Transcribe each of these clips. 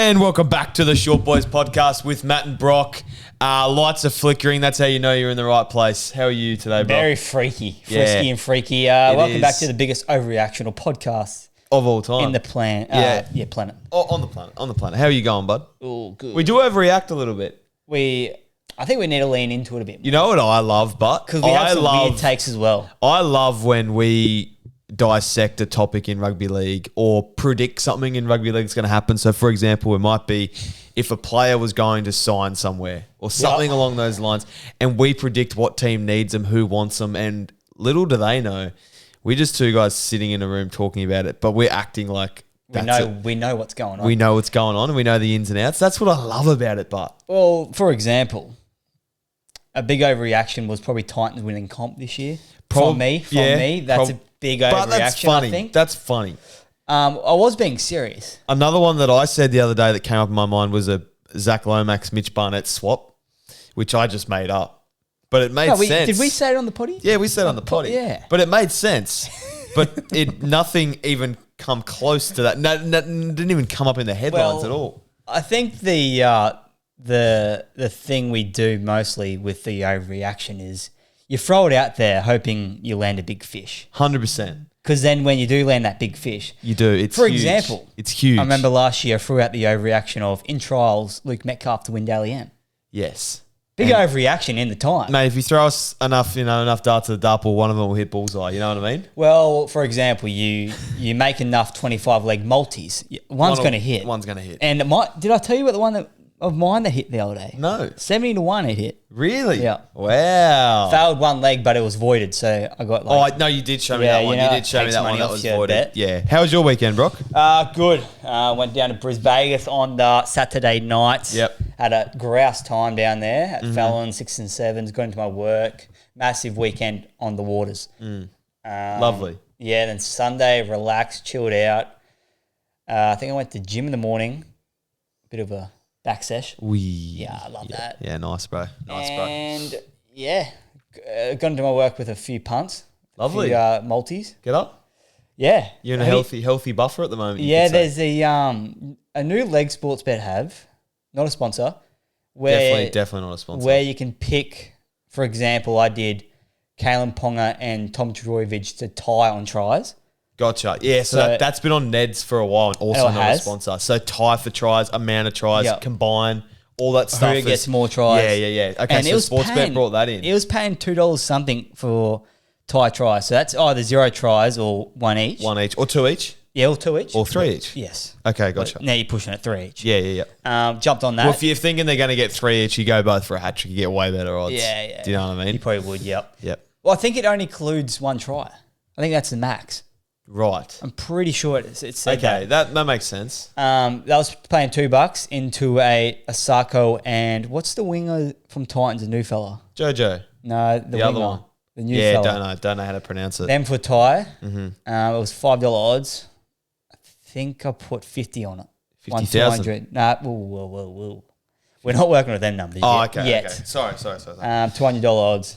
And welcome back to the Short Boys podcast with Matt and Brock. Lights are flickering. That's how you know you're in the right place. How are you today, Brock? Very freaky. Frisky and freaky. Welcome back to the biggest overreaction or podcast of all time. in the planet. Planet. On the planet. How are you going, bud? Oh, good. We do overreact a little bit. I think we need to lean into it a bit more. You know what I love, but because we have some weird takes as well. I love when we dissect a topic in rugby league or predict something in rugby league that's going to happen. So, for example, it might be if a player was going to sign somewhere or something along those lines, and we predict what team needs them, who wants them, and little do they know, we're just two guys sitting in a room talking about it, but we're acting like we know what's going on. We know what's going on, and we know the ins and outs. That's what I love about it, but... Well, for example, a big overreaction was probably Titans winning comp this year. From me, that's a big overreaction, that's funny. I think. That's funny. I was being serious. Another one that I said the other day that came up in my mind was a Zach Lomax, Mitch Barnett swap, which I just made up. But it made sense. Did we say it on the potty? Yeah, we said it on the potty. Yeah. But it made sense. But nothing even come close to that. No, didn't even come up in the headlines at all. I think the thing we do mostly with the overreaction is you throw it out there hoping you land a big fish. 100%. Because then when you do land that big fish... You do. It's For huge. example... It's huge. I remember last year I threw out the overreaction of, in trials, Luke Metcalf to win Dally M. Yes. Big overreaction in the time. Mate, if you throw us enough darts at the dart ball, one of them will hit bullseye. You know what I mean? Well, for example, you make enough 25-leg multis. One's going to hit. One's going to hit. And did I tell you about the one of mine that hit the other day? No. 70-1 it hit. Really? Yeah. Wow. Failed one leg, but it was voided, so I got like... Oh, no, you did show me that one. You did show me that one that was voided. Bet. Yeah. How was your weekend, Brock? Good. Went down to Brisbane on the Saturday night. Yep. Had a grouse time down there at Fallon, 6 and 7s, going to my work. Massive weekend on the waters. Lovely. Yeah, then Sunday, relaxed, chilled out. I think I went to gym in the morning. Bit of a back sesh. Yeah, I love that. Yeah, nice, bro. And gone to my work with a few punts. Lovely. A few multis. Get up. Yeah. You're in a healthy buffer at the moment. Yeah, there's a new leg sports bet have, not a sponsor. Definitely not a sponsor. Where you can pick, for example, I did Kalen Ponga and Tom Trbojevic to tie on tries. Gotcha. Yeah, so that's been on Ned's for a while and also not a sponsor. So tie for tries, amount of tries, combine, all that stuff. Who gets more tries. Yeah. Okay, and so Sportsbet brought that in. It was paying $2 something for tie tries. So that's either 0 tries or one each. One each. Or two each? Yeah, or two each. Or three each? Yes. Okay, gotcha. But now you're pushing it 3 each. Yeah. Jumped on that. Well, if you're thinking they're going to get 3 each, you go both for a hat trick, you get way better odds. Yeah. Do you know what I mean? You probably would, yep. Well, I think it only includes 1 try. I think that's the max. Right. I'm pretty sure it said okay, that makes sense. That was paying $2 into a Sarko and what's the winger from Titans, a new fella? Jojo. No, the other one. The new fella. Yeah, don't know how to pronounce it. Them for tie. It was $5 odds. I think I put 50 on it. 50,000? Nah, whoa. We're not working with them numbers yet. Okay. Sorry. $200 odds.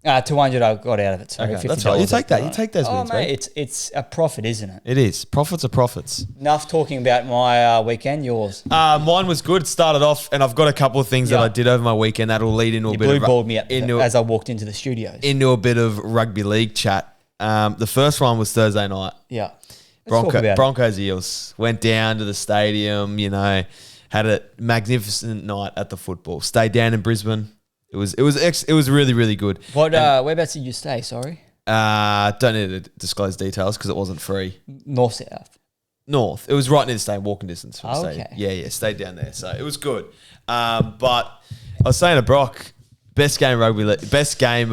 200 I got out of it. So okay, that's right. You take that. You take those wins, mate. It's a profit, isn't it? It is. Profits are profits. Enough talking about my weekend. Yours? Mine was good. Started off, and I've got a couple of things that I did over my weekend that'll lead into a bit of... You blue-balled me as I walked into the studios. Into a bit of rugby league chat. The first one was Thursday night. Yeah. Broncos Eels. Went down to the stadium, had a magnificent night at the football. Stayed down in Brisbane. It was really, really good. Whereabouts did you stay? Sorry. Don't need to disclose details because it wasn't free. North, south. North. It was right near the stadium, walking distance from the stadium. Okay. Yeah. Stayed down there, so it was good. But I was saying to Brock, best game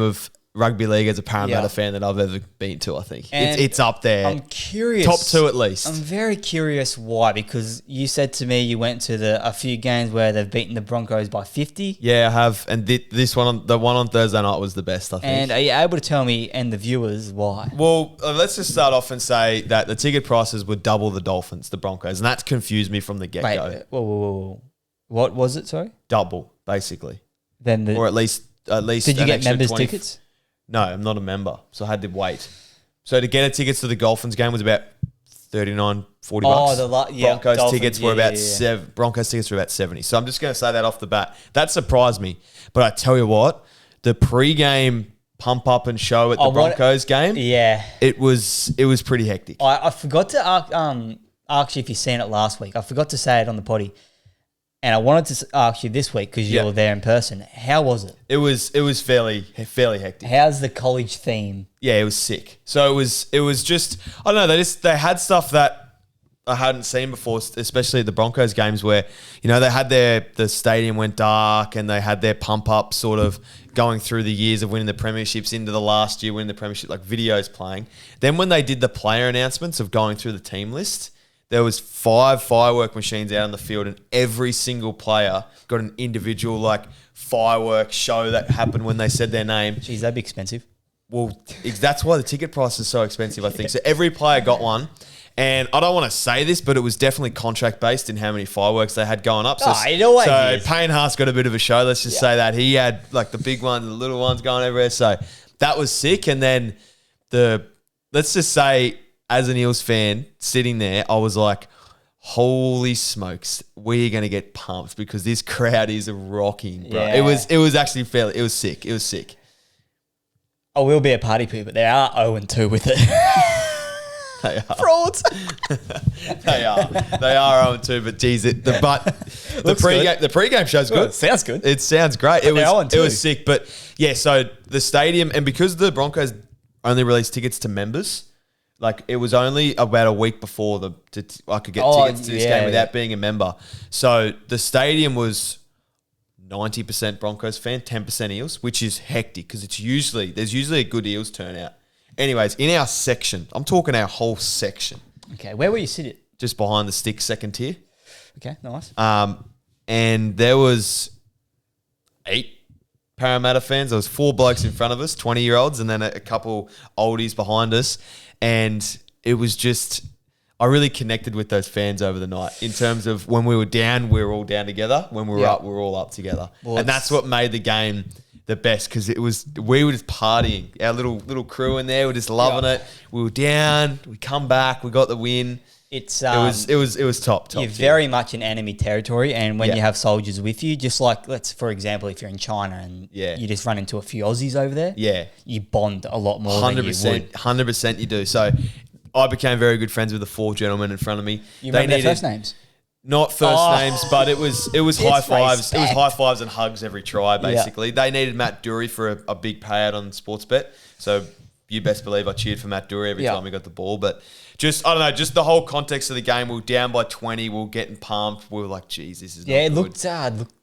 of rugby league as a Parramatta fan that I've ever been to. I think it's up there. I'm curious. Top 2 at least. I'm very curious why, because you said to me you went to a few games where they've beaten the Broncos by 50. Yeah, I have, and this one, the one on Thursday night, was the best. I think. And are you able to tell me and the viewers why? Well, let's just start off and say that the ticket prices were double the Dolphins, the Broncos, and that's confused me from the get go. Wait, whoa. What was it? Sorry, double basically. Or at least. Did you get members' tickets? No, I'm not a member, so I had to wait. So to get a tickets to the Dolphins game was about $39, $40. Broncos Dolphins, tickets were about Broncos tickets were about 70. So I'm just going to say that off the bat. That surprised me. But I tell you what, the pre-game pump up and show at the Broncos game, it was pretty hectic. I forgot to ask you if you seen it last week. I forgot to say it on the potty. And I wanted to ask you this week because you were there in person. How was it? It was fairly hectic. How's the college theme? Yeah, it was sick. So it was just, I don't know, they had stuff that I hadn't seen before, especially at the Broncos games where, they had the stadium went dark and they had their pump up sort of going through the years of winning the premierships into the last year winning the premiership, like videos playing. Then when they did the player announcements of going through the team list, there was 5 firework machines out on the field and every single player got an individual firework show that happened when they said their name. Jeez, that'd be expensive. Well, that's why the ticket price is so expensive, I think. So every player got one. And I don't want to say this, but it was definitely contract-based in how many fireworks they had going up. So Payne Haas got a bit of a show, let's just say that. He had the big ones and the little ones going everywhere. So that was sick. And then let's just say, as an Eels fan, sitting there, I was like, holy smokes, we're going to get pumped because this crowd is rocking, bro. Yeah. It was actually it was sick. It was sick. I will be a party poo, but they are 0-2 with it. They are. Frauds. They are 0-2, but geez, the pre-game show's good. Well, it sounds good. It sounds great. It was sick. But yeah, so the stadium, and because the Broncos only released tickets to members, it was only about a week before I could get tickets to this game without being a member. So the stadium was 90% Broncos fan, 10% Eels, which is hectic because there's usually a good Eels turnout. Anyways, in our section, I'm talking our whole section. Okay, where were you sitting? Just behind the stick, second tier. Okay, nice. And there was 8 Parramatta fans. There was 4 blokes in front of us, 20-year-olds, and then a couple oldies behind us. And it was just, I really connected with those fans over the night in terms of when we were down, we were all down together. When we were up, we were all up together. Well, and that's what made the game the best because we were just partying. Our little crew in there were just loving it. We were down, we come back, we got the win. It was top. You're very much in enemy territory, and when you have soldiers with you, just like for example, if you're in China and you just run into a few Aussies over there, you bond a lot more. 100%, 100% you do. So I became very good friends with the 4 gentlemen in front of me. You remember their first names? Not first names, but it was high fives. It was high fives and hugs every try, basically. Yeah. They needed Matt Dury for a big payout on Sportsbet. So you best believe I cheered for Matt Dury every time we got the ball. But just, I don't know, just the whole context of the game. We were down by 20. We were getting pumped. We were like, geez, this is not good. It looked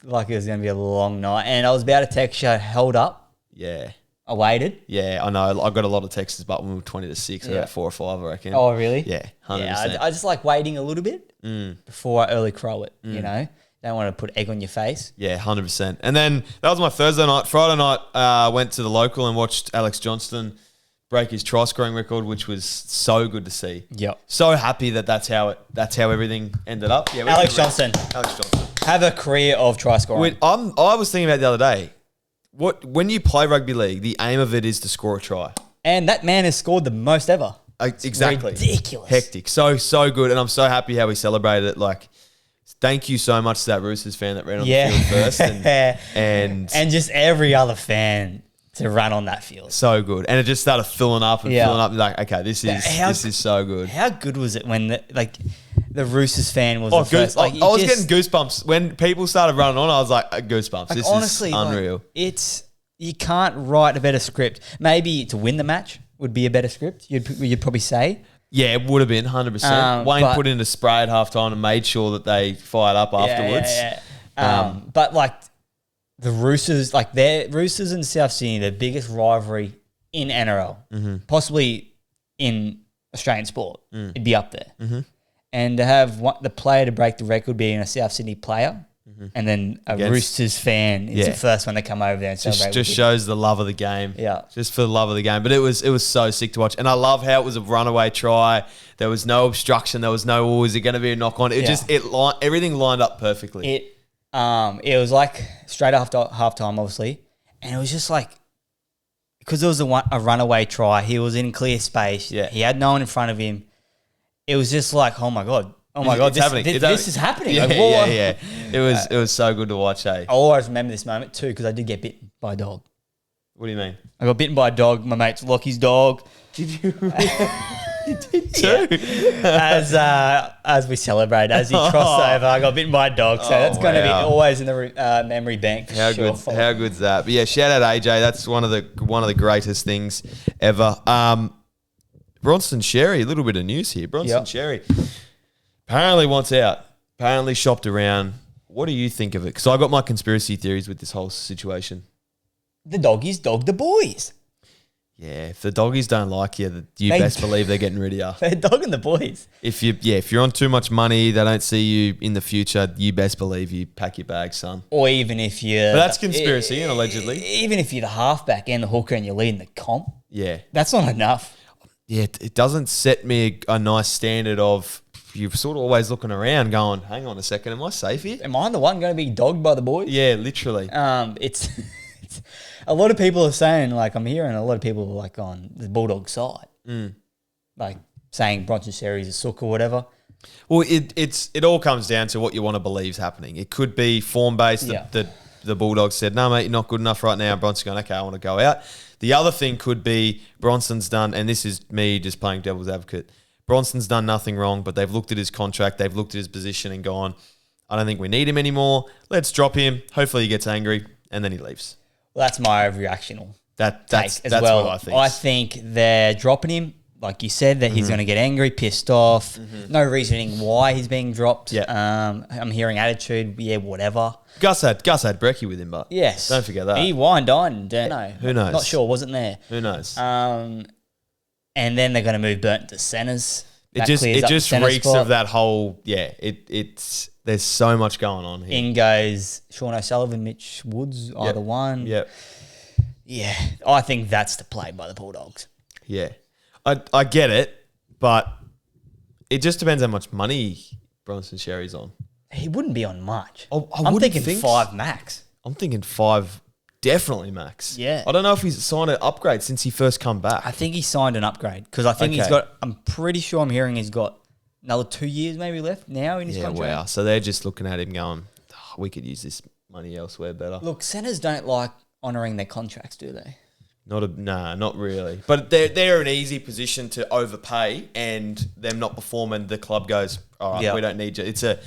like it was going to be a long night. And I was about to text you, held up. Yeah. I waited. Yeah, I know. I got a lot of texts, but when we were 20-6, about 4 or 5, I reckon. Oh, really? Yeah, 100%. Yeah, I just like waiting a little bit before I early crow it, you know? Don't want to put egg on your face. Yeah, 100%. And then that was my Thursday night. Friday night, went to the local and watched Alex Johnston break his try scoring record, which was so good to see. Yep. So happy that's how everything ended up. Yeah, Alex Johnston. Have a career of try scoring. I was thinking about the other day. When you play rugby league, the aim of it is to score a try. And that man has scored the most ever. Exactly. Ridiculous. Hectic. So good. And I'm so happy how we celebrated it. Thank you so much to that Roosters fan that ran on the field first. And just every other fan to run on that field. So good. And it just started filling up. Okay, this is so good. How good was it when the Roosters fan was the first? I was getting goosebumps. When people started running on, I was like, goosebumps. This is unreal. You can't write a better script. Maybe to win the match would be a better script, you'd probably say. Yeah, it would have been 100%. Wayne put in a spray at halftime and made sure that they fired up afterwards. But the Roosters, their Roosters and South Sydney, the biggest rivalry in NRL, possibly in Australian sport, it'd be up there. Mm-hmm. And to have the player to break the record being a South Sydney player, and then Roosters fan is the first one to come over there and celebrate. Just shows the love of the game. Yeah. Just for the love of the game. But it was so sick to watch. And I love how it was a runaway try. There was no obstruction. There was no, is it going to be a knock on? Everything lined up perfectly. It was straight after halftime, obviously. And it was just because it was a runaway try, he was in clear space. Yeah. He had no one in front of him. it was just like, oh my God, It's happening. this is happening. Yeah, Like, whoa. yeah. It was so good to watch, eh? I always remember this moment too because I did get bitten by a dog. What do you mean? I got bitten by a dog. My mate's Lockie's dog. Did you really? You did too? As we celebrate, as he crossed over, I got bitten by a dog. So that's going to be always in the memory bank. How good's that? But yeah, shout out AJ. That's one of the greatest things ever. Bronson Xerri, a little bit of news here. Bronson Xerri apparently wants out. Apparently shopped around. What do you think of it? Because I got my conspiracy theories with this whole situation. The doggies dog the boys. Yeah, if the doggies don't like you, best believe they're getting rid of you. They're dogging the boys. If you're on too much money, they don't see you in the future, you best believe you pack your bags, son. Or even if you're... But that's conspiracy, and allegedly. Even if you're the halfback and the hooker and you're leading the comp. Yeah. That's not enough. Yeah, it doesn't set me a nice standard of... You're sort of always looking around going, hang on a second, am I safe here? Am I the one going to be dogged by the boys? Yeah, literally. It's a lot of people are saying, like, I'm hearing a lot of people like on the Bulldogs side, like saying Bronson Xerri's a sook or whatever. Well, it all comes down to what you want to believe is happening. It could be form-based that the Bulldogs said, no, mate, you're not good enough right now. Bronson's going, okay, I want to go out. The other thing could be Bronson's done, and this is me just playing devil's advocate, Bronson's done nothing wrong, but they've looked at his contract, they've looked at his position and gone, I don't think we need him anymore. Let's drop him. Hopefully he gets angry, and then he leaves. Well, that's my overreactional That's as well. what I think. I think they're dropping him, like you said, that he's going to get angry, pissed off. No reasoning why he's being dropped. Yeah. I'm hearing attitude, whatever. Gus had Brekkie with him, but yes, don't forget that. He dined. No, who knows? Not sure. Wasn't there. Who knows? And then they're going to move Burton to centres. It just reeks of that whole it's there's so much going on here. In goes Sean O'Sullivan, Mitch Woods, either one. Yep. Yeah, I think that's the play by the Bulldogs. Yeah, I get it, but it just depends how much money Bronson Xerri's on. He wouldn't be on much. I'm thinking 5 max. I'm thinking 5. Definitely max. Yeah. I don't know if he's signed an upgrade since he first come back. I think he signed an upgrade because I think I'm pretty sure I'm hearing he's got another 2 years maybe left now in his contract. Wow. So they're just looking at him going, we could use this money elsewhere better. Look, centres don't like honouring their contracts, do they? Not really. But they're an easy position to overpay, and them not performing, the club goes, all right, we don't need you. It's a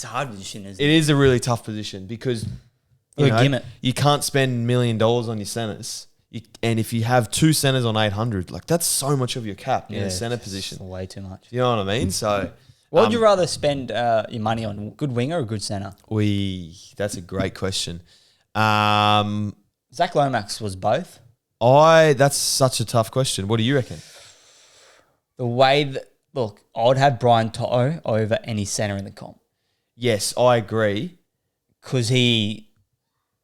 hard position, isn't it? It is a really tough position because you can't spend $1 million on your centres. And if you have 2 centres on 800, like that's so much of your cap in a centre position. Way too much. You know what I mean? So, what would you rather spend your money on? Good winger or good centre? That's a great question. Zach Lomax was both. That's such a tough question. What do you reckon? The way that I would have Brian To'o over any centre in the comp. Yes, I agree. Because he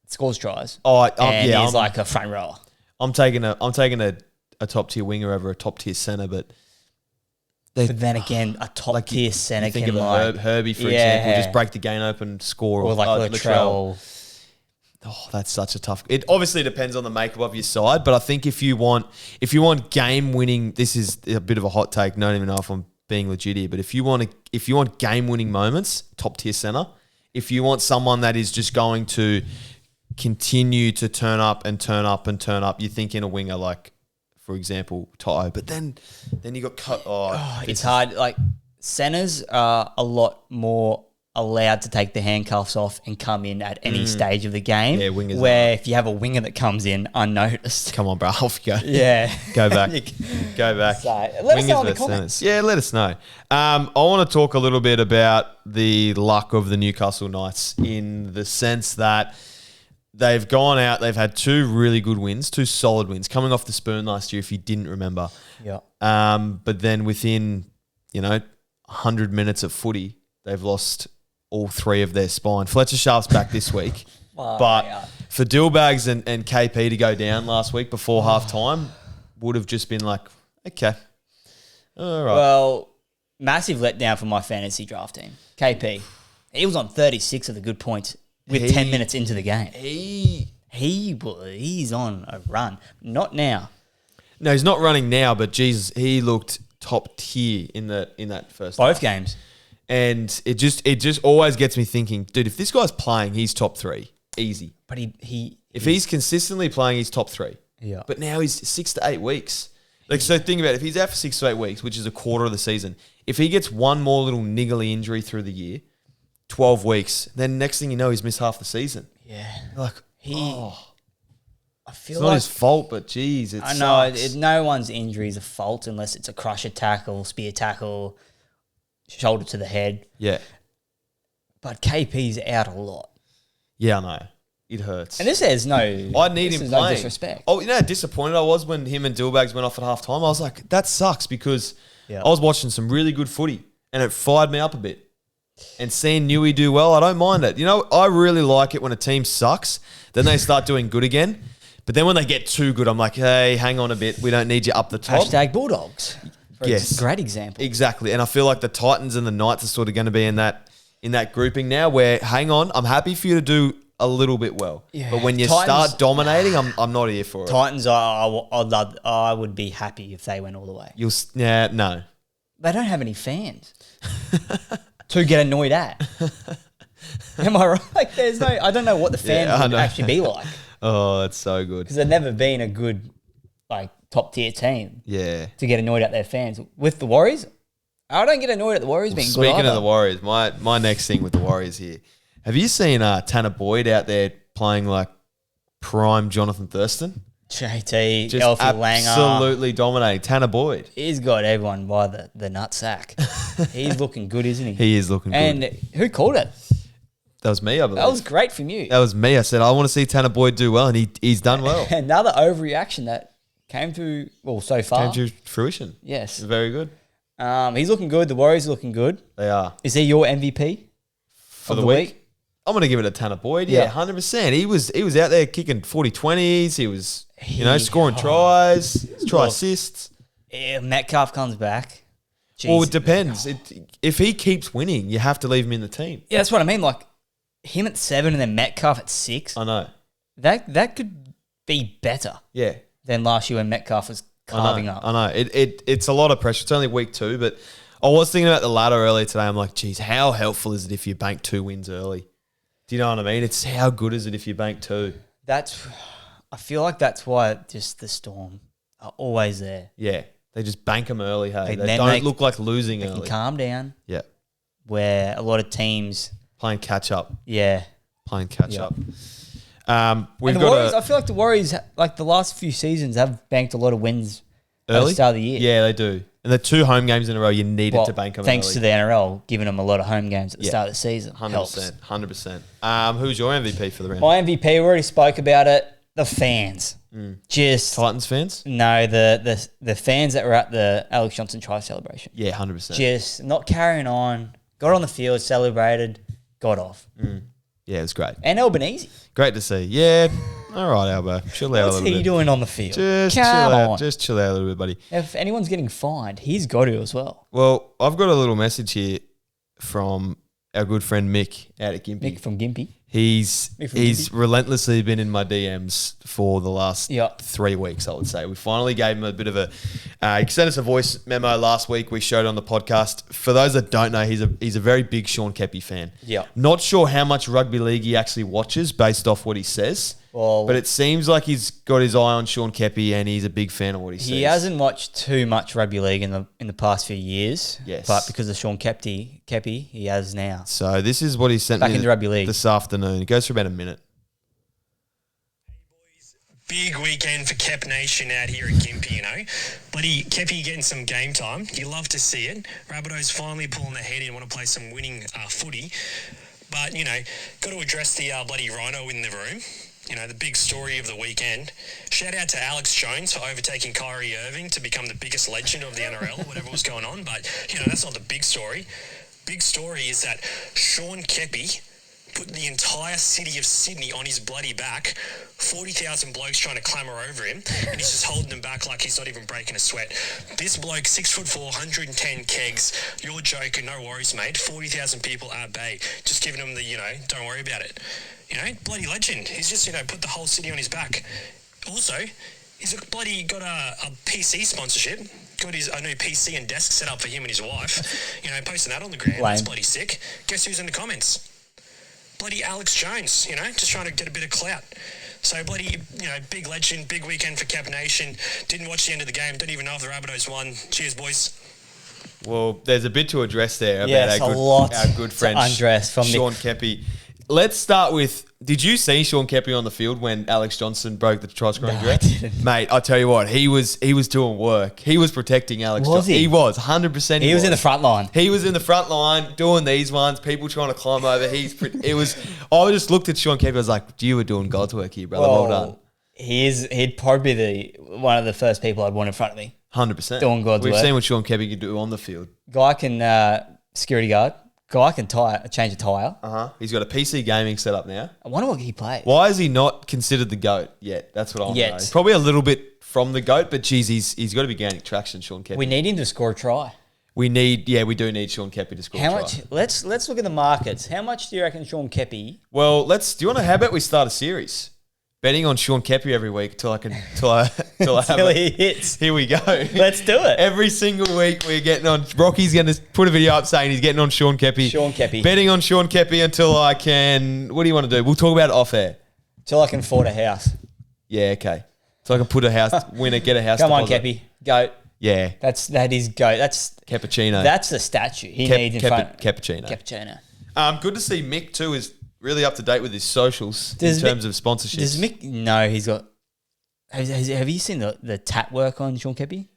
scores tries. He's like a front rower. I'm taking a top tier winger over a top tier centre, but then again, a top tier centre think can of Herbie for example, just break the game open, score, or like Latrell. Oh, that's such a tough. It obviously depends on the makeup of your side, but I think if you want game winning, this is a bit of a hot take. Don't even know if I'm being legit here, but if you want game winning moments, top tier centre. If you want someone that is just going to continue to turn up and turn up and turn up, you're thinking a winger like, for example, To'o. But then you got it's hard. Like centres are a lot more allowed to take the handcuffs off and come in at any stage of the game. Yeah, wingers. Where if you have a winger that comes in unnoticed, come on, bro, off you go. Yeah, go back, go back. So, let us know in the comments. Yeah, let us know. I want to talk a little bit about the luck of the Newcastle Knights in the sense that they've gone out. They've had 2 really good wins, 2 solid wins, coming off the spoon last year. If you didn't remember, yeah. But then within 100 minutes of footy, they've lost all 3 of their spine. Fletcher Sharp's back this week. But for Dillbags and KP to go down last week before half-time would have just been like, okay, all right. Well, massive letdown for my fantasy draft team. KP, he was on 36 of the good points with 10 minutes into the game. He's on a run. Not now. No, he's not running now, but Jesus, he looked top tier in that first Both half. games. And it just always gets me thinking, dude, if this guy's playing, he's top 3. Easy. But If he's consistently playing, he's top 3. Yeah. But now he's 6 to 8 weeks. Like, so think about it. If he's out for 6 to 8 weeks, which is a quarter of the season, if he gets one more little niggly injury through the year, 12 weeks, then next thing you know, he's missed half the season. Yeah. You're like, I feel it's not his fault, but geez, it I know sucks. no one's injury is a fault unless it's a crusher tackle, spear tackle, shoulder to the head. Yeah. But KP's out a lot. Yeah, I know. It hurts. And this is no... I need this him is playing. no disrespect. Oh, you know how disappointed I was when him and Dillbags went off at halftime? I was like, that sucks because Yeah. I was watching some really good footy and it fired me up a bit. And seeing Newey do well, I don't mind it. You know, I really like it when a team sucks, then they start doing good again. But then when they get too good, I'm like, hey, hang on a bit. We don't need you up the top. Hashtag Bulldogs. Yes. Great example. Exactly. And I feel like the Titans and the Knights are sort of going to be in that grouping now where, hang on, I'm happy for you to do a little bit well. Yeah. But when you Titans- start dominating, I'm not here for it. Titans, I would be happy if they went all the way. No. They don't have any fans to get annoyed at. Am I right? Like, I don't know what the fans I would know. actually be like Oh, that's so good. because they've never been a good, like, top tier team Yeah. to get annoyed at their fans. With the Warriors, I don't get annoyed at the Warriors being good Speaking either. of the Warriors, my next thing with the Warriors here. Have you seen Tanner Boyd out there playing like prime Jonathan Thurston? JT, Just Elfie Langer. absolutely dominating. Tanner Boyd. He's got everyone by the nutsack. He's looking good, isn't he? He is looking good. And who called it? That was me, I believe. That was great from you. That was me. I said, I want to see Tanner Boyd do well, and he's done well. Another overreaction that came to, well, so far. Came to fruition. Yes. Very good. He's looking good. The Warriors are looking good. They are. Is he your MVP For of the week? I'm going to give it to Tanner Boyd. Yeah, 100%. He was out there kicking 40-20s. He was, scoring tries, try assists. Yeah, Metcalf comes back. Well, Jeez. it depends. If he keeps winning, you have to leave him in the team. Yeah, that's what I mean. Like, him at 7 and then Metcalf at 6. I know. That could be better Yeah. than last year when Metcalf was carving up. I know. It's a lot of pressure. It's only week 2, but I was thinking about the ladder earlier today. I'm like, geez, how helpful is it if you bank 2 wins early? Do you know what I mean? It's how good is it if you bank 2? I feel like that's why just the Storm are always there. Yeah. They just bank them early, hey. They then don't look like losing They can early. calm down. Yeah. Where a lot of teams, Playing catch up. Playing Catch up. We've and the got Warriors, I feel like the Warriors, like the last few seasons, have banked a lot of wins at the early start of the year. Yeah, they do. And the 2 home games in a row, you needed to bank them thanks early. to the NRL giving them a lot of home games at the start of the season. 100%. Helps. 100%. Who's your MVP for the round? My MVP, we already spoke about it. The fans, just Titans fans? no, the fans that were at the Alex Johnston try celebration, Yeah, 100%. just not carrying on. Got on the field, celebrated, got off. Yeah, it was great. And Albanese, Great to see. Yeah. All right, Albo. Chill out a what's little he bit. doing on the field? Just Come chill out. on. Just chill out a little bit, buddy. If anyone's getting fined, he's got to as well. Well, I've got a little message here from our good friend Mick out at Gympie. Mick from Gympie. He's Mick from he's Gympie. relentlessly been in my DMs for the last 3 weeks, I would say. We finally gave him a bit of a... he sent us a voice memo last week. We showed it on the podcast. For those that don't know, he's a very big Sean Keppie fan. Yeah. Not sure how much rugby league he actually watches based off what he says. Well, But it seems like he's got his eye on Sean Keppie and he's a big fan of what he sees. he hasn't watched too much rugby league in the past few years. Yes. But because of Sean Keppie, he has now. So this is what he sent Back me into rugby league. this afternoon. It goes for about a minute. Big weekend for Kep Nation out here at Gympie, Bloody Keppie getting some game time. You love to see it. Rabbitohs finally pulling their head in, want to play some winning footy. But, got to address the bloody rhino in the room. The big story of the weekend. Shout out to Alex Jones for overtaking Kyrie Irving to become the biggest legend of the NRL, or whatever was going on. But, that's not the big story. Big story is that Sean Keppie put the entire city of Sydney on his bloody back. 40,000 blokes trying to clamour over him, and he's just holding them back like he's not even breaking a sweat. This bloke, 6'4", 110 kegs. You're joking, no worries, mate. 40,000 people at bay, just giving him the, don't worry about it. Bloody legend. He's just, put the whole city on his back. Also, He's bloody got a PC sponsorship. Got a new PC and desk set up for him and his wife. Posting that on the gram. Lame. That's bloody sick. Guess who's in the comments? Bloody Alex Jones, just trying to get a bit of clout. So bloody, big legend, big weekend for Cap Nation. Didn't watch the end of the game. Don't even know if the Rabbitohs won. Cheers, boys. Well, there's a bit to address there about Yes, our good friend undress from Sean Gympie. Let's start with, did you see Sean Gympie on the field when Alex Johnston broke the try scoring No, I direct? didn't. Mate, I tell you what, he was doing work. He was protecting Alex Was Johnston. he? He was, 100% He was in the front line. He was in the front line doing these ones, people trying to climb over. I just looked at Sean Gympie, I was like, you were doing God's work here, brother. Well done. He'd probably be one of the first people I'd want in front of me. 100%. Doing God's We've work. seen what Sean Gympie can do on the field. Guy can security guard. Guy can change a tyre. He's got a PC gaming setup now. I wonder what he plays. Why is he not considered the GOAT yet? That's what I want to know. He's probably a little bit from the GOAT, but geez, he's got to be gaining traction, Sean Gympie. We need him to score a try. We do need Sean Gympie to score How a try. much? Let's look at the markets. How much do you reckon Sean Gympie? Well, how about we start a series? Betting on Sean Gympie every week till he hits. Here we go. Let's do it. Every single week we're getting on. Rocky's going to put a video up saying he's getting on Sean Gympie. Sean Gympie. Betting on Sean Gympie until I can. What do you want to do? We'll talk about it off air. Till I can afford a house. Yeah, okay. So I can put a house, get a house. Come on, deposit. Gympie. Goat. Yeah. That is goat. That's Cappuccino. That's the statue he needs in front. Cappuccino. Cappuccino. Good to see Mick too is really up to date with his socials in terms of sponsorships. Does Mick know he's got? Have you seen the tat work on Sean Gympie?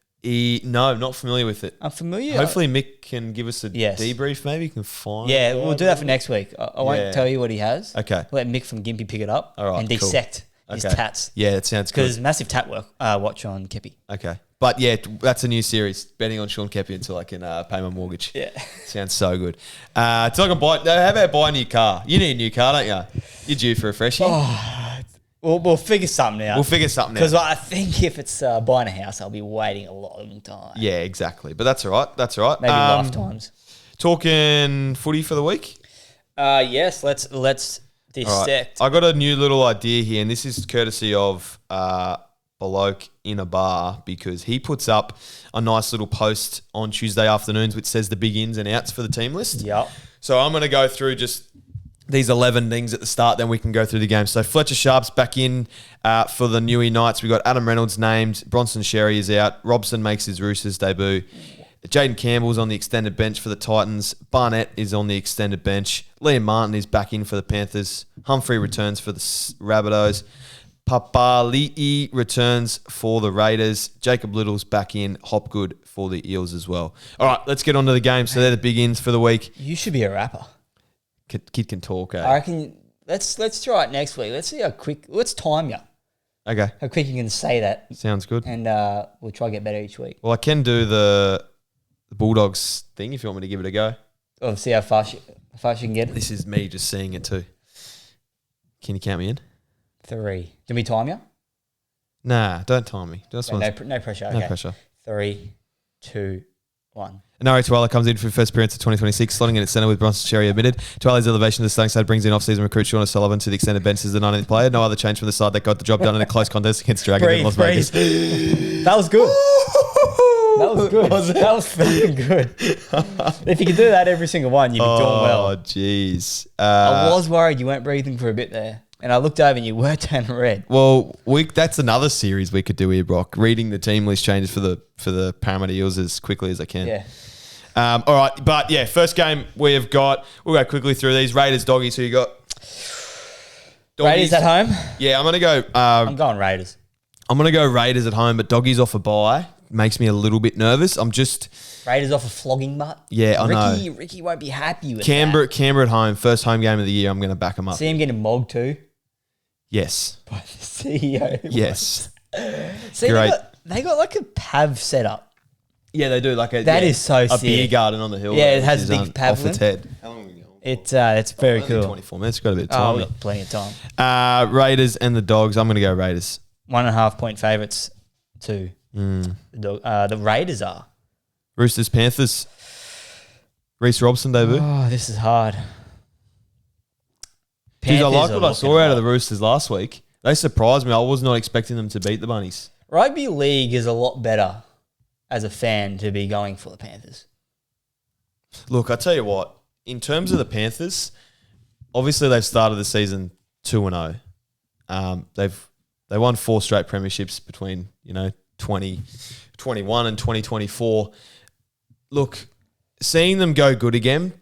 No, not familiar with it. I'm familiar. Hopefully Mick can give us a debrief. Maybe you can find. Yeah, we'll do that for next week. I won't tell you what he has. Okay. Let Mick from Gympie pick it up and cool. dissect his tats. Yeah, that sounds good. Because massive tat work watch on Gympie. Okay. But yeah, that's a new series. Betting on Sean Gympie until I can pay my mortgage. Yeah. Sounds so good. So I can buy. How about buy a new car? You need a new car, don't you? You're due for a freshie. We'll figure something out. Because I think if it's buying a house, I'll be waiting a long time. Yeah, exactly. But that's all right. Maybe lifetimes. Talking footy for the week? Yes, let's dissect. Right. I got a new little idea here, and this is courtesy of bloke in a bar, because he puts up a nice little post on Tuesday afternoons which says the big ins and outs for the team list. Yep. So I'm going to go through just these 11 things at the start, then we can go through the game. So Fletcher Sharp's back in for the Newey Knights. We've got Adam Reynolds named. Bronson Xerri is out. Robson makes his Roosters debut. Jaden Campbell's on the extended bench for the Titans. Barnett is on the extended bench. Liam Martin is back in for the Panthers. Humphrey returns for the Rabbitohs. Papali'i returns for the Raiders. Jacob Little's back in. Hopgood for the Eels as well. All right, let's get on to the game. So they're the big ins for the week. You should be a rapper. Kid can talk, eh? I reckon let's try it next week. Let's see how quick. Let's time you. Okay. How quick you can say that. Sounds good. And we'll try to get better each week. Well, I can do the Bulldogs thing if you want me to give it a go. Oh, see how fast you can get it. This is me just seeing it too. Can you count me in? 3. Can we time you? Nah, don't time me. Just no pressure. No okay. pressure. 3, 2, 1. Nari Tuala comes in for the first appearance of 2026, slotting in at centre with Bronson Xerri admitted. Tuala's elevation to the starting side brings in off-season recruit Sean O'Sullivan to the extended bench as the 19th player. No other change from the side that got the job done in a close contest against Dragons and Las Vegas. That was good. That was good. That was fucking good. If you could do that every single one, you'd be doing well. Oh, jeez. I was worried you weren't breathing for a bit there. And I looked over and you were turning red. Well, that's another series we could do here, Brock. Reading the team list changes for the Parramatta Eels as quickly as I can. Yeah. All right, but yeah, first game we've got. We'll go quickly through these. Raiders, Doggies. Who you got? Doggies. Raiders at home. Yeah, I'm gonna go. I'm going Raiders. I'm gonna go Raiders at home, but Doggies off a bye makes me a little bit nervous. Raiders off a flogging butt. Yeah, I know. Ricky won't be happy with Canberra. that. Canberra at home, first home game of the year. I'm gonna back them up. See him getting mogged too. Yes. By the CEO. Yes. See, great. They got like a pav set up. Yeah, they do. That is so a sick. beer garden on the hill. Yeah, it has a big off pavilion. its head. How long are we going? It's very cool. 24 minutes. Got a bit of time. We've got plenty of time. Raiders and the Dogs. I'm going to go Raiders. 1.5 point favourites. 2. The Raiders are. Roosters, Panthers. Reece Robson debut. Oh, this is hard. Jeez, I like what I saw out of the Roosters last week. They surprised me. I was not expecting them to beat the Bunnies. Rugby league is a lot better as a fan to be going for the Panthers. Look, I tell you what. In terms of the Panthers, obviously they've started the season 2-0. They won 4 straight premierships between 2021 and 2024. Look, seeing them go good again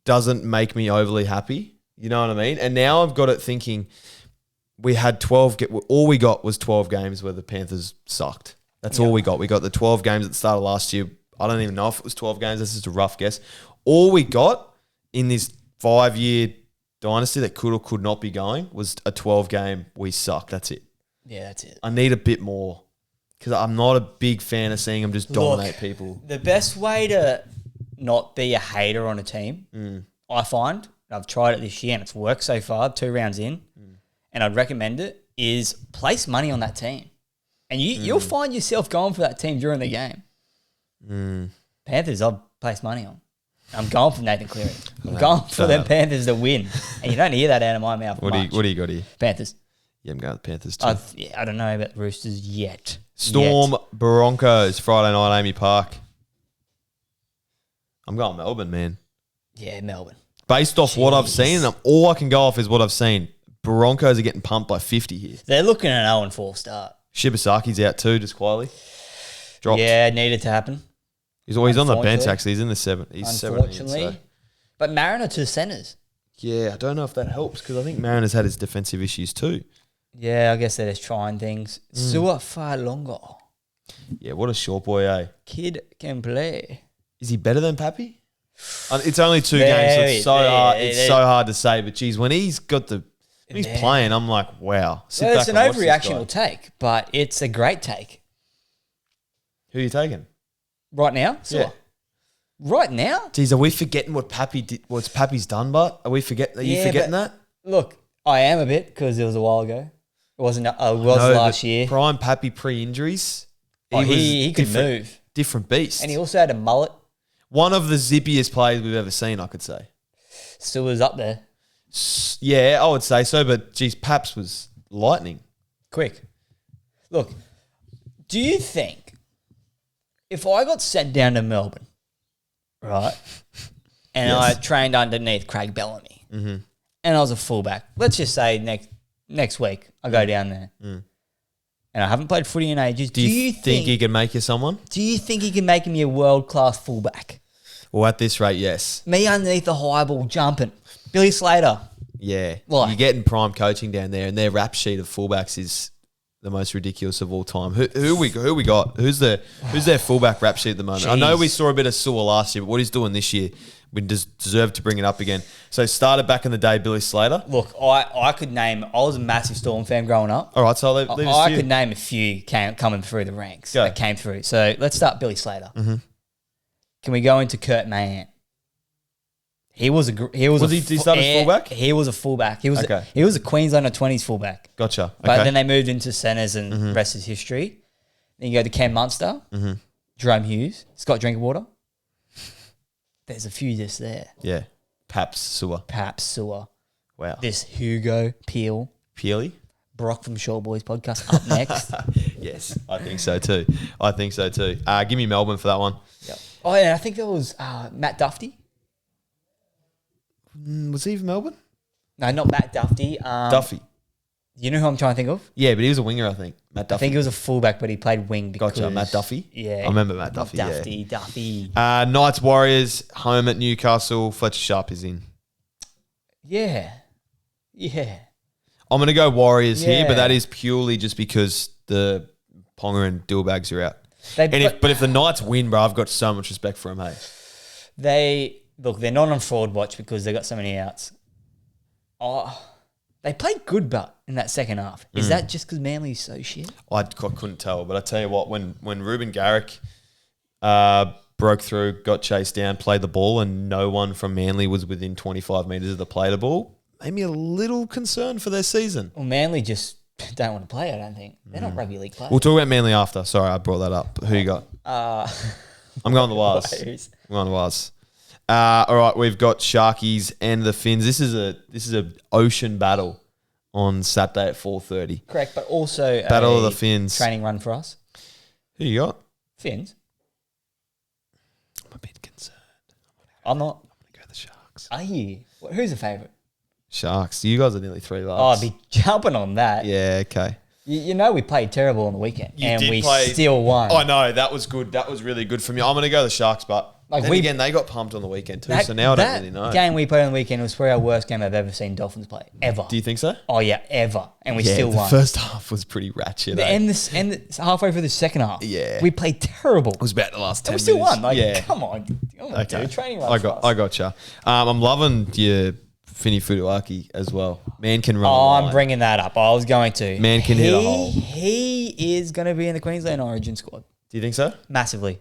doesn't make me overly happy. You know what I mean? And now I've got it thinking we had 12. All we got was 12 games where the Panthers sucked. That's all we got. We got the 12 games at the start of last year. I don't even know if it was 12 games. This is a rough guess. All we got in this 5-year dynasty that could or could not be going was a 12-game we suck. That's it. Yeah, that's it. I need a bit more because I'm not a big fan of seeing them just dominate people. The best way to not be a hater on a team, I find, I've tried it this year and it's worked so far, 2 rounds in, and I'd recommend it, is place money on that team. And you'll find yourself going for that team during the game. Panthers, I've placed money on. I'm going for Nathan Cleary. I'm going for them Panthers to win. And you don't hear that out of my mouth What do you got here? Panthers. Yeah, I'm going with Panthers too. I don't know about the Roosters yet. Storm Broncos, Friday night, Amy Park. I'm going Melbourne, man. Yeah, Melbourne. Based off what I've seen, and all I can go off is what I've seen. Broncos are getting pumped by 50 here. They're looking at an 0-4 start. Shibasaki's out too, just quietly. Dropped. Yeah, it needed to happen. He's always on the bench, actually. He's in the 7. He's 17. Unfortunately. But Mariner to centres. Yeah, I don't know if that helps because I think Mariner's had his defensive issues too. Yeah, I guess they're just trying things. Sua far longer. Yeah, what a short boy, eh? Kid can play. Is he better than Pappy? It's only 2 games, so it's so hard. It's so hard to say. But geez, when he's playing, I'm like, wow. It's an overreaction we'll take, but it's a great take. Who are you taking? Right now? Yeah. Right now? Geez, are we forgetting what Pappy did? What's Pappy's done? But are you forgetting that? Look, I am a bit because it was a while ago. It wasn't. It was last year. Prime Pappy pre-injuries. He could move. Different beast. And he also had a mullet. One of the zippiest players we've ever seen, I could say. Still was up there. Yeah, I would say so. But geez, Paps was lightning. Quick. Look, do you think if I got sent down to Melbourne, right, and I trained underneath Craig Bellamy, and I was a fullback, let's just say next week I go down there, and I haven't played footy in ages, do you think he can make you someone? Do you think he can make me a world-class fullback? Well, at this rate, yes. Me underneath the high ball jumping. Billy Slater. Yeah. You're getting prime coaching down there, and their rap sheet of fullbacks is the most ridiculous of all time. Who we got? Who's their fullback rap sheet at the moment? Jeez. I know we saw a bit of Sewell last year, but what he's doing this year, we deserve to bring it up again. So started back in the day, Billy Slater. Look, I could name. I was a massive Storm fan growing up. All right, so leave I could name a few coming through the ranks that came through. So let's start Billy Slater. Mm-hmm. Can we go into Kurt Mahan? He start as fullback? He was a fullback. He was a Queenslander 20s fullback. Gotcha. Okay. But then they moved into centres and the rest is history. Then you go to Cam Munster, Jerome Hughes, Scott Drinkwater. There's a few just there. Yeah. Paps Sewer. Wow. This Hugo Peely? Brock from Short Boys podcast up next. Yes, I think so too. Give me Melbourne for that one. Yep. Oh, yeah, I think there was Matt Duffy. Was he from Melbourne? No, not Matt Duffy. Duffy. You know who I'm trying to think of? Yeah, but he was a winger, I think. Matt Duffy. I think he was a fullback, but he played wing because... Gotcha, Matt Duffy? Yeah. I remember Matt Duffy, Duffy. Knights Warriors, home at Newcastle. Fletcher Sharp is in. Yeah. I'm going to go Warriors here, but that is purely just because the Ponga and Dillbags are out. But if the Knights win, bro, I've got so much respect for them, hey. They're not on fraud watch because they got so many outs. Oh, they played good, but in that second half. Is that just because Manly's so shit? I couldn't tell, but I tell you what, when Ruben Garrick broke through, got chased down, played the ball, and no one from Manly was within 25 metres of the play the ball, made me a little concerned for their season. Well, Manly just don't want to play, I don't think. They're not rugby league players. We'll talk about Manly after. Sorry, I brought that up. Who you got? I'm going the Wars. All right, we've got Sharkies and the Finns. This is a ocean battle on Saturday at 4:30. Correct, but also Battle of a the Finns. training run for us. Who you got? Finns. I'm a bit concerned. I'm not. I'm going to go the Sharks. Are you? Who's the favourite? Sharks. You guys are nearly $3. Oh, I'd be jumping on that. Yeah, okay. You know we played terrible on the weekend, You and did we play- still won. I know, that was good. That was really good for me. I'm going to go the Sharks, but Like then again, they got pumped on the weekend too, so now I don't really know. Game we played on the weekend was probably our worst game I've ever seen Dolphins play, ever. Do you think so? Oh, yeah, ever. And we Yeah, still the won. first half was pretty ratchet. And halfway through the second half, Yeah. we played terrible. It was about the last 10 And we still minutes. won. Like, yeah. come on. Okay. Training run I for us. gotcha. I'm loving your Fini Futuaki as well. Man can run. Oh, a line. I'm bringing that up. I was going to. Man can hit a hole. He is going to be in the Queensland Origin squad. Do you think so? Massively.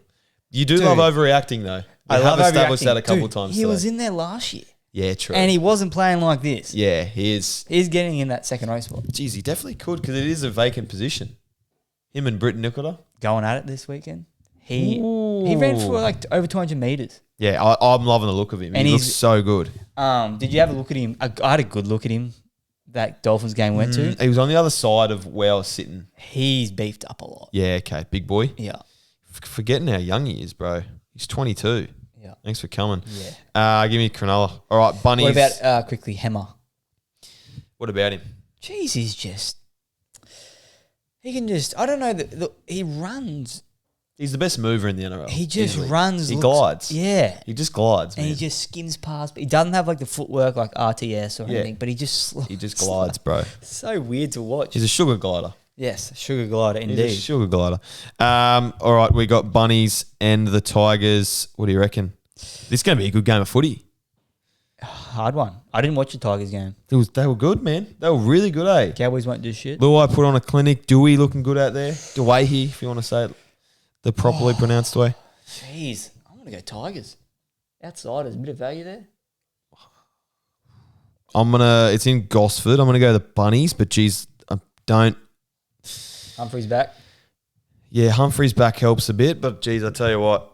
You do Dude. love overreacting though. I We love have established overreacting. that a couple Dude, times. He today. was in there last year. Yeah, true. And he wasn't playing like this. yeah, he is. He's getting in that second row spot. Jeez, he definitely could because it is a vacant position. Him and Britton Nicola. Going at it this weekend. He ran for like over 200 metres. Yeah, I'm loving the look of him. And He he's- looks so good. Did you have a look at him? I had a good look at him that Dolphins game went to. He was on the other side of where I was sitting. He's beefed up a lot. Yeah, okay, big boy. Yeah. Forgetting how young he is, bro. He's 22. Yeah. Thanks for coming. Yeah. Give me Cronulla. All right, Bunnies. What about, quickly, Hemmer? What about him? Jeez, he can just, I don't know, he runs. He's the best mover in the NRL. He just easily. runs. He glides. Yeah. He just glides, And man. he just skims past. He doesn't have like the footwork like RTS or Yeah. anything, but he just He just glides, bro. So weird to watch. He's a sugar glider. Yes, sugar glider He's indeed. a sugar glider. All right, we got Bunnies and the Tigers. What do you reckon? This is going to be a good game of footy. Hard one. I didn't watch the Tigers game. They were good, man. They were really good, eh? Cowboys won't do shit. Luai put on a clinic. Dewey looking good out there. Dewey, if you want to say it the properly pronounced way. Jeez, I'm gonna go Tigers. Outsiders, a bit of value there. It's in Gosford. I'm gonna go the Bunnies, but geez, I don't. Humphrey's back. Yeah, Humphrey's back helps a bit, but geez, I tell you what,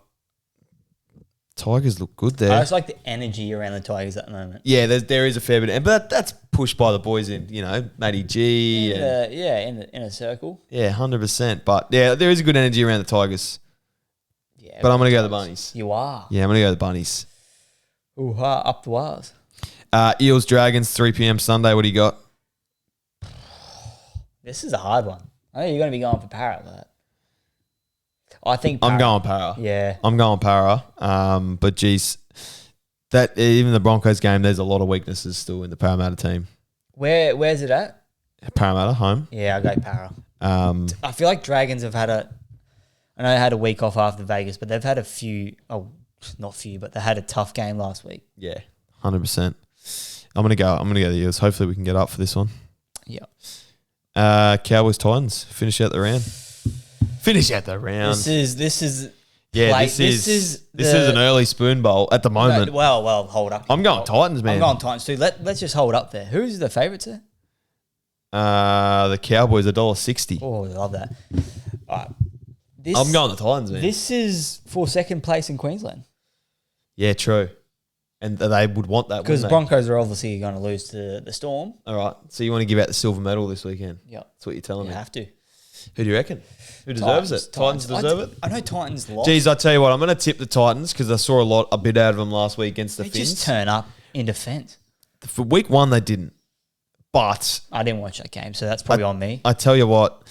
Tigers look good there. I just like the energy around the Tigers at the moment. Yeah, there is a fair bit, but that's pushed by the boys in, Matty G. And, In a circle. yeah, 100%. But yeah, there is a good energy around the Tigers. Yeah, But I'm going to go the Bunnies. You are. Yeah, I'm going to go the Bunnies. Ooh, up the wires. Eels, Dragons, 3 p.m. Sunday. What do you got? This is a hard one. I know you're going to be going for Parrot, but I think I'm Parrot. going Para. Yeah. I'm going Para. But geez, that even the Broncos game, there's a lot of weaknesses still in the Parramatta team. Where's it at? Parramatta, home. Yeah, I'll go Para. Um, I feel like Dragons have had I know they had a week off after Vegas, but they've had a few, not few, but they had a tough game last week. yeah, 100%. I'm gonna go the Eels. Hopefully we can get up for this one. Yeah. Cowboys Titans finish out the round. Finish out the round. This is yeah. like, This is an early spoon bowl at the moment. Well, hold up. I'm going Titans, man. I'm going Titans too. Let's just hold up there. Who's the favourites there? The Cowboys $1.60. Oh, I love that. All right. I'm going the Titans, man. This is for second place in Queensland. Yeah, true. And they would want that, Because wouldn't the they? Broncos are obviously going to lose to the Storm. All right. So you want to give out the silver medal this weekend? Yeah. That's what you're telling You me. have to. Who do you reckon? Who deserves it? Titans deserve it? I know Titans lost. Geez, I tell you what, I'm going to tip the Titans because I saw a bit out of them last week against the They Finns. just turn up in defence. For week one, they didn't. But I didn't watch that game, so that's probably on me. I tell you what,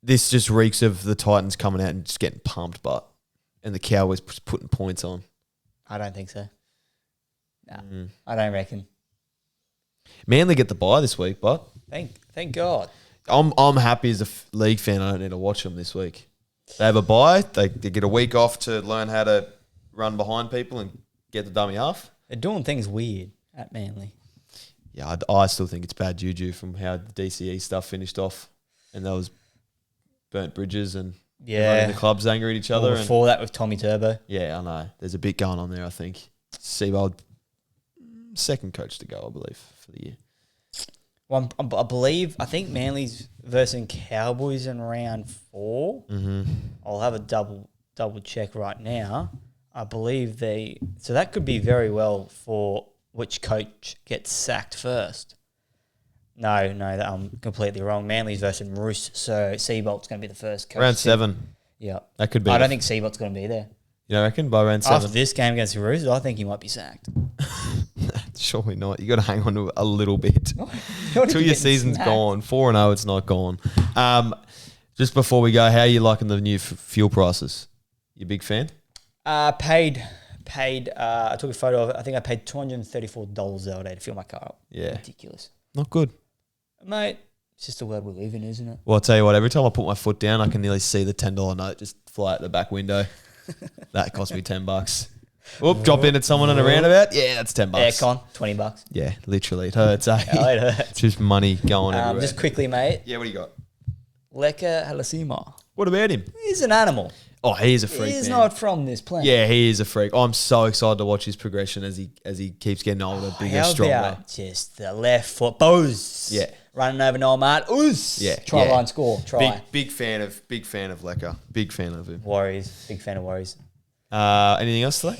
this just reeks of the Titans coming out and just getting pumped, and the Cowboys putting points on. I don't think so. No, I don't reckon. Manly get the bye this week, but Thank God. I'm happy as a league fan. I don't need to watch them this week. They have a bye. They get a week off to learn how to run behind people and get the dummy half. They're doing things weird at Manly. Yeah, I still think it's bad juju from how the DCE stuff finished off, and there was burnt bridges and the clubs angry at each other. Before that with Tommy Turbo. Yeah, I know. There's a bit going on there, I think. Seabold, second coach to go, I believe, for the year. Well, I think Manly's versus Cowboys in round 4. Mm-hmm. I'll have a double check right now. I believe so that could be very well for which coach gets sacked first. No, I'm completely wrong. Manly's versus Roos, so Seabolt's going to be the first coach. Round 7. Yeah. That could be. I don't think Seabolt's going to be there. You don't reckon by round 7? After this game against the Roosters, I think he might be sacked. Surely not. You got to hang on to it a little bit. Until your season's gone. 4-0, it's not gone. Just before we go, how are you liking the new fuel prices? You a big fan? Paid. I took a photo of it. I think I paid $234 the other day to fill my car up. Yeah. Ridiculous. Not good. Mate, it's just the world we live in, isn't it? Well, I'll tell you what, every time I put my foot down, I can nearly see the $10 note just fly out the back window. That cost me $10. Whoop, drop in at someone on a roundabout. Yeah, that's $10. Aircon, $20. Yeah, literally. It hurts, eh? Oh, it hurts. It's just money going everywhere. Just quickly, mate. Yeah, what do you got? Leka Halasima. What about him? He's an animal. Oh, he is a freak, He's man. not from this planet. Yeah, he is a freak. I'm so excited to watch his progression as he keeps getting older, bigger, stronger. About just the left foot, bows. Yeah. Running over Nomad. Oos. Yeah. Try yeah. line score. Try. Big fan of Lecker. Big fan of him. Warriors. Big fan of Warriors. Anything else today?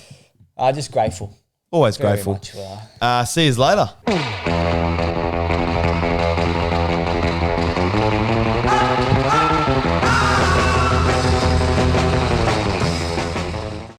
Just grateful. Always Very grateful. much. See you later.